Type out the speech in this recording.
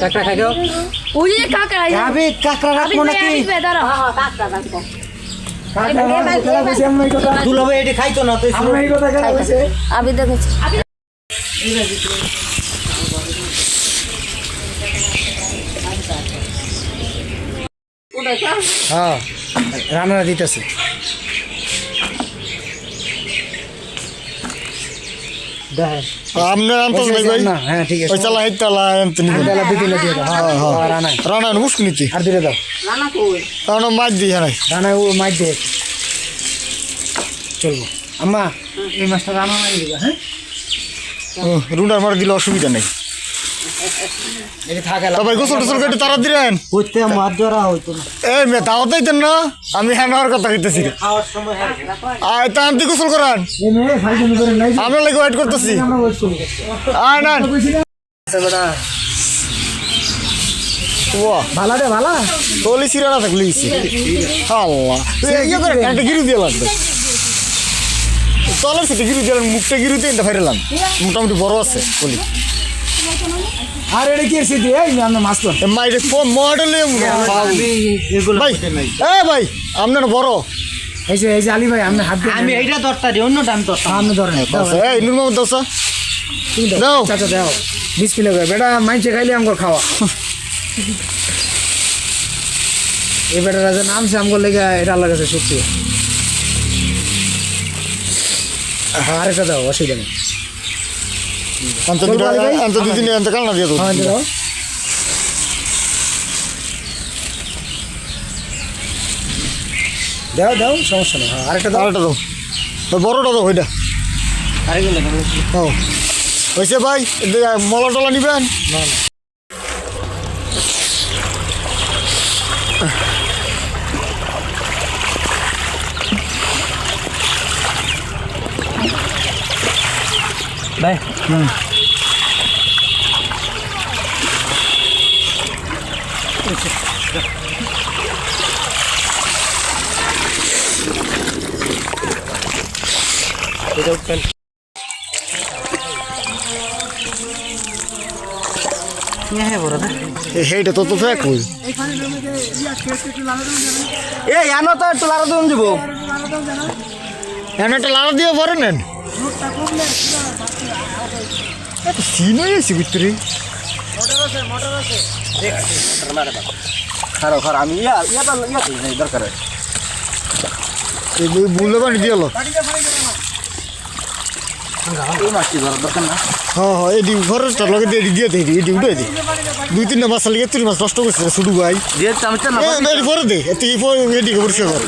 কাঁকড়া খাইও ওই যে কাঁকড়া আবে কাঁকড়া রাখবো নাকি দুলাভাই এটা খাইতো না তুই আবি দেখেছি হ্যাঁ রান্না দিতেছে আপনার আনতে ভাই হ্যাঁ ঠিক আছে ওই চালা হাইতে আনতে নিবেন রানা মুশকিল নিতে আর দিলে দাও কারণ মাছ দিই হ্যাঁ রানা ও মাছ দিয়ে চলবো আম্মা এই মাছটা রান্না মারি দিবা হ্যাঁ রুনার মার দিলে অসুবিধা নেই এটা থাকে তবে গোসল টোসল কেটে তারা দিলেন করতে মাছ ধরা হইতো না এই মেয়ে তাও দিতেন না আমি হ্যাঁ নেওয়ার কথা কইতেছি খাওয়ার সময় আয় তা আনতে গোসল করান এই মেয়ে ফাইজলামি করে নাই আমরা লাগে ওয়েট করতেছি আমরা ওয়েট করি আয় না বেটা ওয়া ভালা দে ভালা তোলি সিরা না থাকলে আল্লাহ ইয়ে করে একটা গিরু দিয়ে লাগবে তলের সাথে গিরু দিয়ে মুখটা গিরুতে এটা ফাইরালাম মোটামুটি বড় আছে বলি আর এটা কি সিদ্ধি এই না আমরা মাছ তো মাইরে মডেল ভাই ভাই আপনার বড় এই যে আলী ভাই আপনি হাত দিয়ে আমি এইটা দরকারি অন্য টাইম দরকার আপনি ধরেন এই নুর মোহাম্মদ দোসা দাও দাও চাচা দাও 20 কিলো করে বেটা মাইছে খাইলে আমগো খাওয়া এই বেটা রাজা নাম সে আমগো লেগে এটা আল্লাহর কাছে শুকরিয়া আরেকটা দাও অসুবিধা নেই আন্ত দুদিন আন্ত কাল না দিয়ে দাও হ্যাঁ দাও দাও দাও সমস্যা নেই হ্যাঁ আরেকটা দাও আরেকটা দাও বড়টা দাও ওইটা ও হয়েছে ভাই মলা টলা নিবেন না ভাই সেইটা তো ফেক হই এই আনো তো একটু লাড়া দিন দিব এমন একটা লাড়া দিয়ে পরে নেন সিন হয়ে গেছি ভিতরে খারাপ আমি দরকার বুঝলে পানি দিয়ে হলো এই মাছটি ধরার দরকার না হ্যাঁ হ্যাঁ এটি ঘরের লগে দিয়ে দিয়ে দিই এটি উঠে দিই 2-3টা মাছ লিগে 3 মাছ নষ্ট করছে শুধু ভাই দিয়ে চামচা না পরে দে এটি পরে এটি পরিষ্কার করে